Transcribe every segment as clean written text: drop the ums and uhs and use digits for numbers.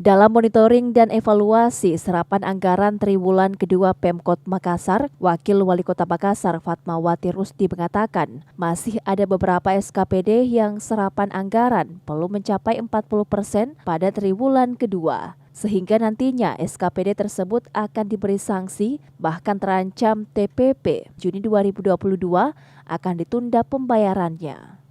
Dalam monitoring dan evaluasi serapan anggaran triwulan kedua Pemkot Makassar, Wakil Wali Kota Makassar Fatmawati Rusdi mengatakan, masih ada beberapa SKPD yang serapan anggaran belum mencapai 40% pada triwulan kedua. Sehingga nantinya SKPD tersebut akan diberi sanksi, bahkan terancam TPP Juni 2022 akan ditunda pembayarannya.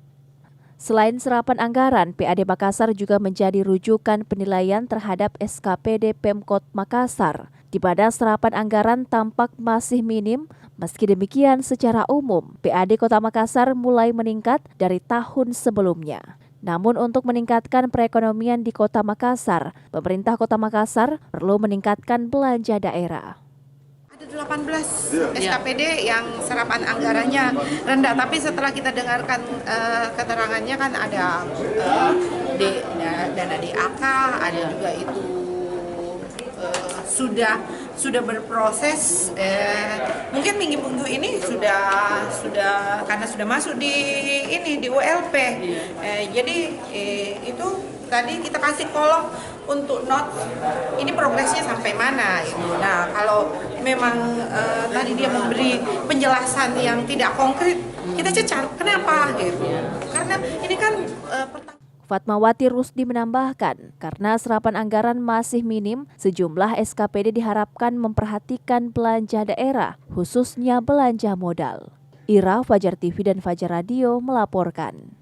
Selain serapan anggaran, PAD Makassar juga menjadi rujukan penilaian terhadap SKPD Pemkot Makassar, di mana serapan anggaran tampak masih minim. Meski demikian, secara umum, PAD Kota Makassar mulai meningkat dari tahun sebelumnya. Namun untuk meningkatkan perekonomian di Kota Makassar, pemerintah Kota Makassar perlu meningkatkan belanja daerah. Ada 18 SKPD yang serapan anggarannya rendah, tapi setelah kita dengarkan keterangannya kan ada dana DAK, ada juga itu sudah berproses. Mungkin minggu ini sudah karena sudah masuk di ULP. Jadi itu tadi kita kasih kolom untuk note ini progresnya sampai mana gitu. Nah, kalau memang tadi dia memberi penjelasan yang tidak konkret, kita cecar. Kenapa gitu? Karena ini kan Fatmawati Rusdi menambahkan, karena serapan anggaran masih minim, sejumlah SKPD diharapkan memperhatikan belanja daerah, khususnya belanja modal. Ira, Fajar TV dan Fajar Radio melaporkan.